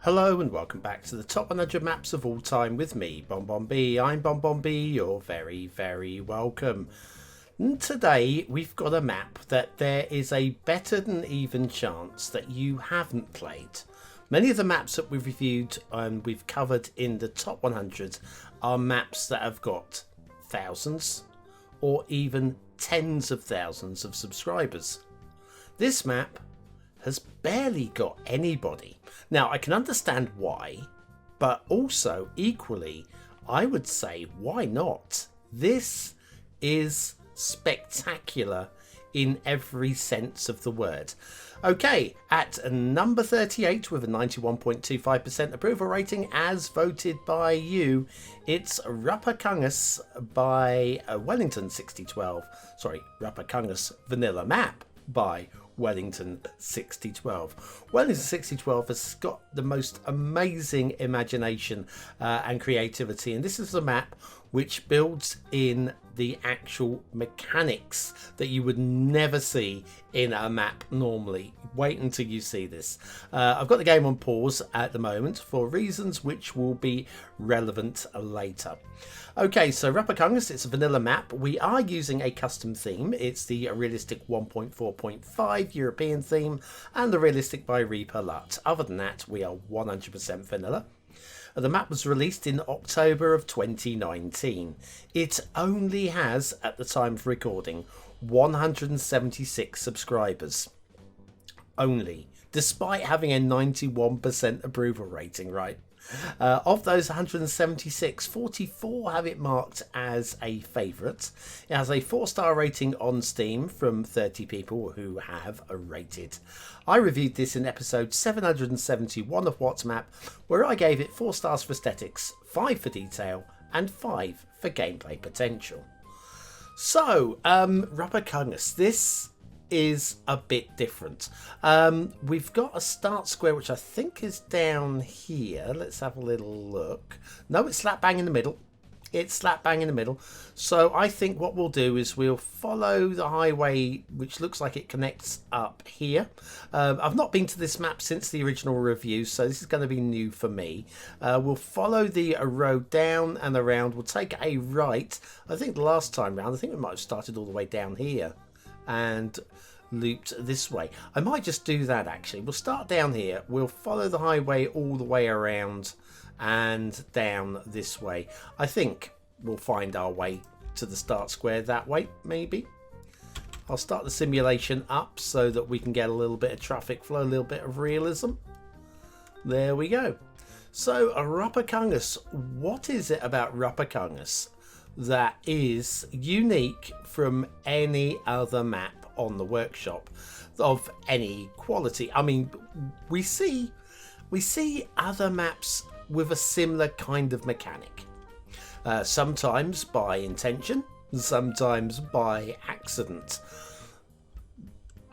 Hello and welcome back to the top 100 maps of all time with me, BonBonB. I'm BonBonB, you're very welcome. And today we've got a map that there is a better than even chance that you haven't played. Many of the maps that we've reviewed and we've covered in the top 100 are maps that have got thousands or even tens of thousands of subscribers. This map has barely got anybody. Now, I can understand why, but also equally, I would say, why not? This is spectacular in every sense of the word. Okay, at number 38 with a 91.25% approval rating as voted by you, it's Ruoppaköngäs by Wellington 6012. Sorry, Ruoppaköngäs Vanilla Map by Wellington 6012. Wellington 6012 has got the most amazing imagination and creativity, and this is a map which builds in the actual mechanics that you would never see in a map normally. Wait until you see this. I've got the game on pause at the moment for reasons which will be relevant later. Okay, so Ruoppaköngäs, it's a vanilla map. We are using a custom theme. It's the realistic 1.4.5 European theme and the realistic by Reaper Lut. Other than that, we are 100% vanilla. The map was released in October of 2019. It only has, at the time of recording, 176 subscribers. Only. Despite having a 91% approval rating, right? Of those 176, 44 have it marked as a favourite. It has a 4-star rating on Steam from 30 people who have rated. I reviewed this in episode 771 of What's Map, where I gave it 4 stars for aesthetics, 5 for detail, and 5 for gameplay potential. So, Ruoppaköngäs, this is a bit different. We've got a start square which I think is down here. Let's have a little look. No, it's slap bang in the middle. It's slap bang in the middle. So I think what we'll do is we'll follow the highway which looks like it connects up here. I've not been to this map since the original review, so this is going to be new for me. We'll follow the road down and around. We'll take a right. I think the last time round, I think we might have started all the way down here and looped this way. I might just do that actually. We'll start down here, we'll follow the highway all the way around and down this way. I think we'll find our way to the start square that way, maybe. I'll start the simulation up so that we can get a little bit of traffic flow, a little bit of realism. There we go. So Ruoppaköngäs, what is it about Ruoppaköngäs that is unique from any other map on the workshop of any quality? I mean, we see other maps with a similar kind of mechanic, sometimes by intention, sometimes by accident,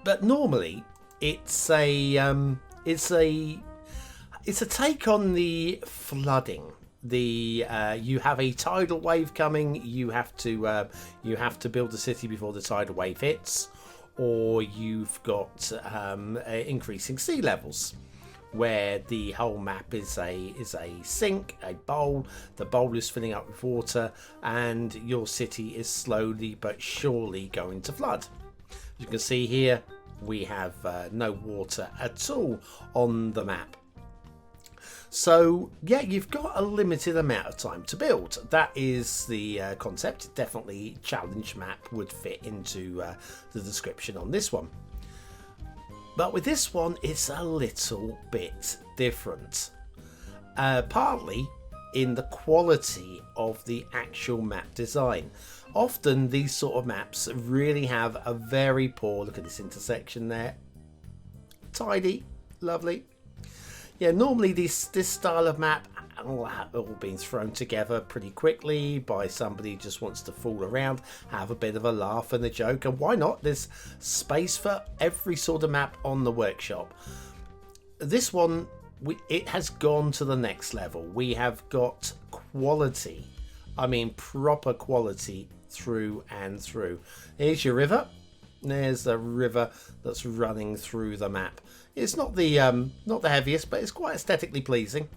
but normally it's a take on the flooding. You have a tidal wave coming. You have to build a city before the tidal wave hits, or you've got increasing sea levels, where the whole map is a sink, a bowl. The bowl is filling up with water, and your city is slowly but surely going to flood. As you can see here, we have no water at all on the map. So yeah, you've got a limited amount of time to build. That is the concept. Definitely challenge map would fit into the description on this one. But with this one, it's a little bit different. Partly in the quality of the actual map design. Often these sort of maps really have a very poor, look at this intersection there. Tidy, lovely. Yeah, normally this style of map all being thrown together pretty quickly by somebody who just wants to fool around, have a bit of a laugh and a joke, and why not? There's space for every sort of map on the workshop. This one, it has gone to the next level. We have got quality. I mean, proper quality through and through. Here's your river. There's a river that's running through the map. It's not the heaviest, but it's quite aesthetically pleasing.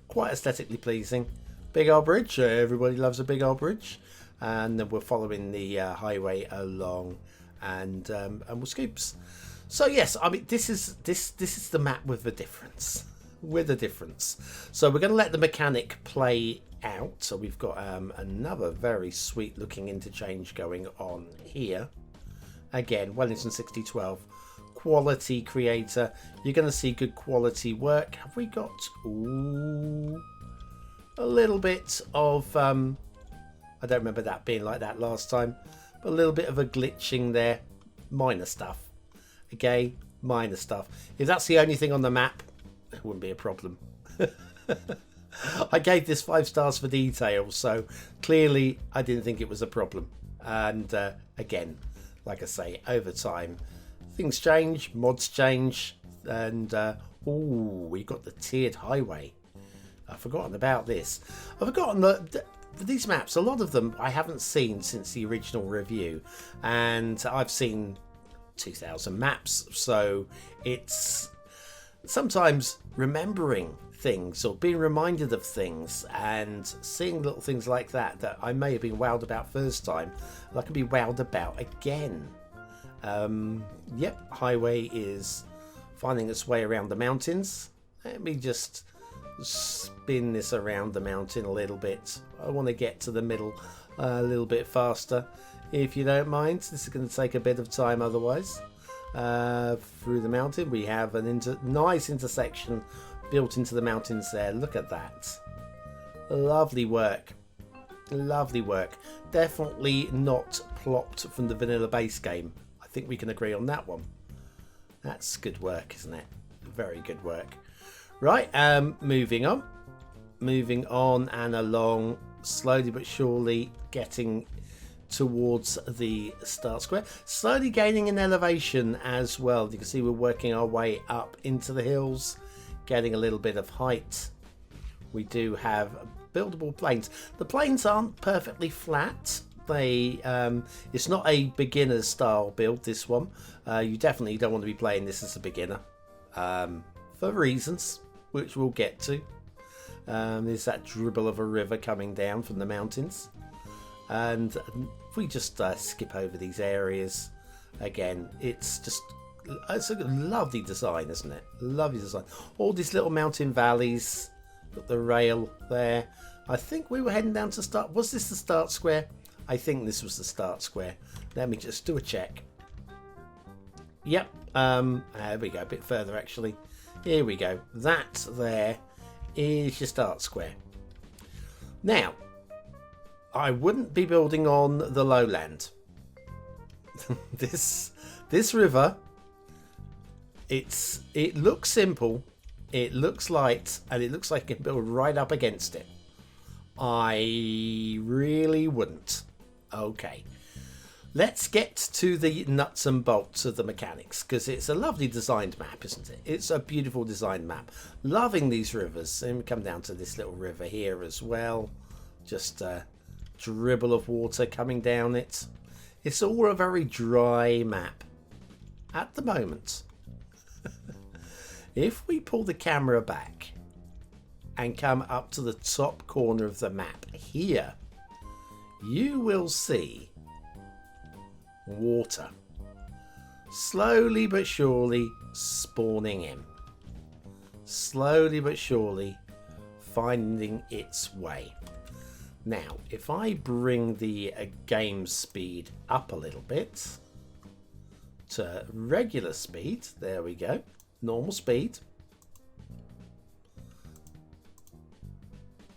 Quite aesthetically pleasing. Big old bridge. Everybody loves a big old bridge. And then we're following the highway along, and we'll scoops. So yes, I mean this is the map with a difference. With a difference. So we're going to let the mechanic play out. So we've got another very sweet looking interchange going on here. Again, Wellington 6012 quality creator. You're going to see good quality work. Have we got a little bit of I don't remember that being like that last time, but a little bit of a glitching there. Minor stuff. Okay, minor stuff. If that's the only thing on the map, it wouldn't be a problem. I gave this 5 stars for detail, so clearly I didn't think it was a problem. And again, like I say, over time things change, mods change, and we got the tiered highway. I've forgotten about this. I've forgotten that these maps, a lot of them I haven't seen since the original review, and I've seen 2,000 maps, so it's sometimes remembering things or being reminded of things and seeing little things like that that I may have been wowed about first time, and I can be wowed about again. Yep, highway is finding its way around the mountains. Let me just spin this around the mountain a little bit. I want to get to the middle a little bit faster, if you don't mind. This is going to take a bit of time otherwise. Through the mountain we have an nice intersection built into the mountains there. Look at that. Lovely work. Lovely work. Definitely not plopped from the vanilla base game. I think we can agree on that one. That's good work, isn't it? Very good work. Right, moving on and along, slowly but surely getting towards the start square, slowly gaining in elevation as well. You can see we're working our way up into the hills, getting a little bit of height. We do have buildable plains. The plains aren't perfectly flat. They it's not a beginner style build, this one. You definitely don't want to be playing this as a beginner, for reasons which we'll get to. There's that dribble of a river coming down from the mountains, and if we just skip over these areas again, it's a lovely design, isn't it? Lovely design. All these little mountain valleys, got the rail there. I think we were heading down to start. Was this the start square? I think this was the start square. Let me just do a check. Yep, there we go, a bit further actually. Here we go. That there is your start square. Now, I wouldn't be building on the lowland. This river, it looks simple, it looks light, and it looks like you can build right up against it. I really wouldn't. Okay, let's get to the nuts and bolts of the mechanics, because it's a lovely designed map, isn't it? It's a beautiful designed map. Loving these rivers. And we come down to this little river here as well. Just a dribble of water coming down it. It's all a very dry map at the moment. If we pull the camera back and come up to the top corner of the map here, you will see water slowly but surely spawning in, slowly but surely finding its way. Now if I bring the game speed up a little bit to regular speed, there we go, normal speed,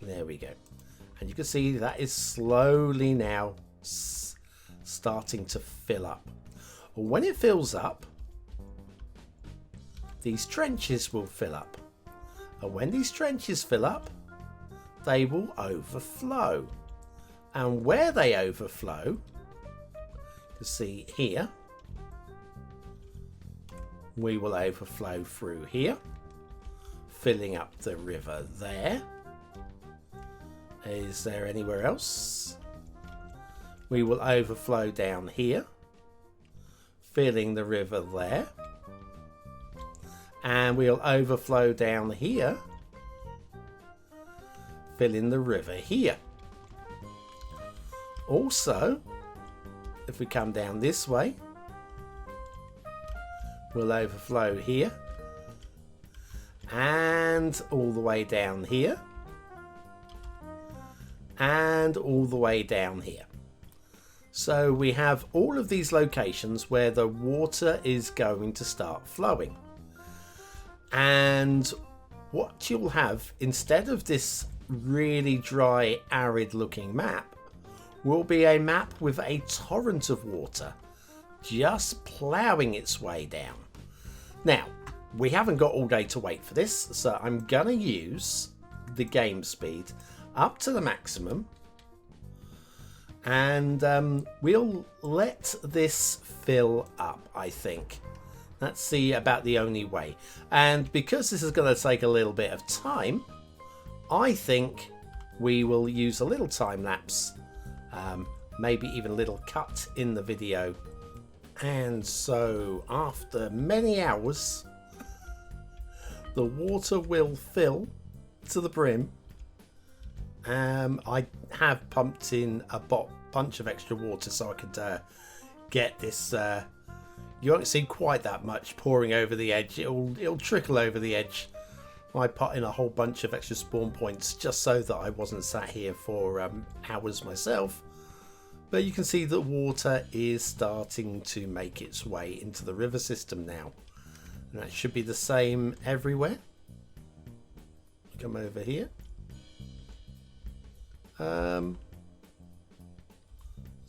there we go, and you can see that is slowly now starting to fill up. When it fills up, these trenches will fill up, and when these trenches fill up, they will overflow, and where they overflow, you can see here, we will overflow through here, filling up the river there. Is there anywhere else? We will overflow down here, filling the river there. And we'll overflow down here, filling the river here. Also, if we come down this way, we'll overflow here and all the way down here and all the way down here. So we have all of these locations where the water is going to start flowing. And what you'll have, instead of this really dry, arid looking map, will be a map with a torrent of water just ploughing its way down. Now, we haven't got all day to wait for this, so I'm going to use the game speed up to the maximum. And we'll let this fill up, I think. That's about the only way. And because this is going to take a little bit of time, I think we will use a little time lapse, maybe even a little cut in the video. And so after many hours, the water will fill to the brim. I have pumped in a bunch of extra water so I could get this. You won't see quite that much pouring over the edge. It'll trickle over the edge. I put in a whole bunch of extra spawn points just so that I wasn't sat here for hours myself. But you can see that water is starting to make its way into the river system now. And that should be the same everywhere. Come over here. Is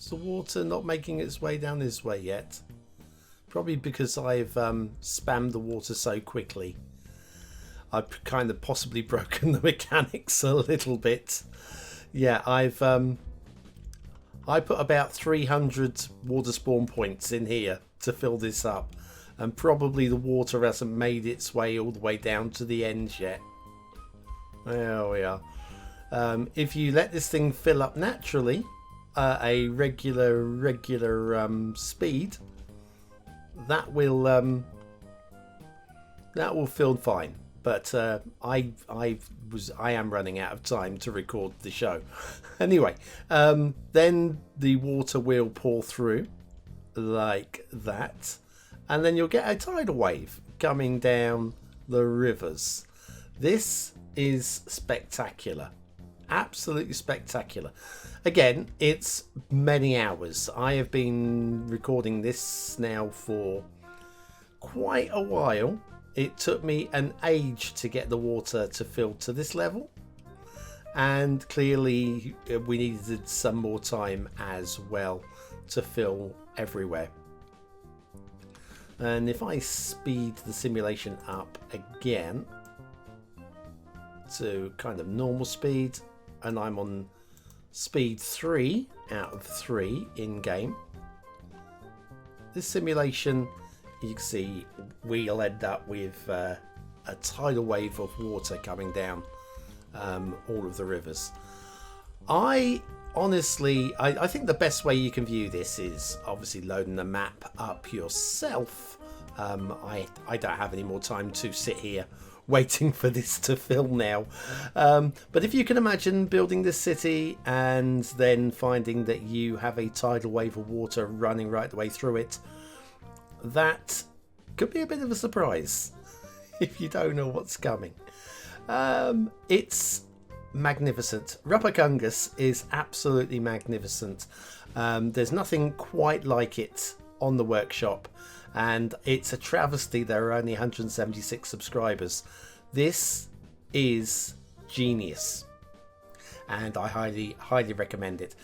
the water not making its way down this way yet? Probably because I've spammed the water so quickly. I've kind of possibly broken the mechanics a little bit. Yeah, I put about 300 water spawn points in here to fill this up. And probably the water hasn't made its way all the way down to the end yet. There we are. If you let this thing fill up naturally, a regular speed, that will fill fine. But I am running out of time to record the show. Anyway, then the water will pour through like that, and then you'll get a tidal wave coming down the rivers. This is spectacular. Absolutely spectacular. Again, it's many hours. I have been recording this now for quite a while. It took me an age to get the water to fill to this level, and clearly we needed some more time as well to fill everywhere. And if I speed the simulation up again to kind of normal speed, and I'm on speed 3 out of 3 in game, this simulation, you can see we'll end up with a tidal wave of water coming down all of the rivers. I think the best way you can view this is obviously loading the map up yourself. I don't have any more time to sit here waiting for this to fill now. But if you can imagine building this city and then finding that you have a tidal wave of water running right the way through it, that could be a bit of a surprise if you don't know what's coming. It's magnificent. Ruoppaköngäs is absolutely magnificent. There's nothing quite like it on the workshop, and it's a travesty there are only 176 subscribers. This is genius, and I highly recommend it.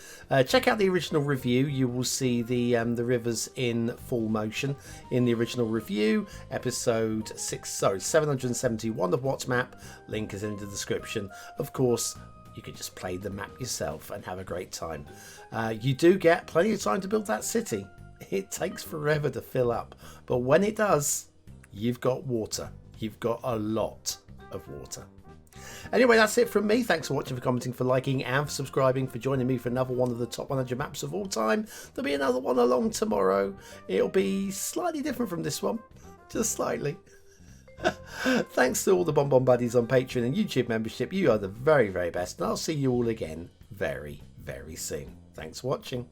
Check out the original review. You will see the rivers in full motion in the original review, episode 771 of What's Map. Link is in the description. Of course, you can just play the map yourself and have a great time. You do get plenty of time to build that city. It takes forever to fill up, but when it does, you've got water. You've got a lot of water. Anyway, that's it from me. Thanks for watching, for commenting, for liking, and for subscribing, for joining me for another one of the top 100 maps of all time. There'll be another one along tomorrow. It'll be slightly different from this one, just slightly. Thanks to all the BonBon buddies on Patreon and YouTube membership. You are the very, very best, and I'll see you all again very, very soon. Thanks for watching.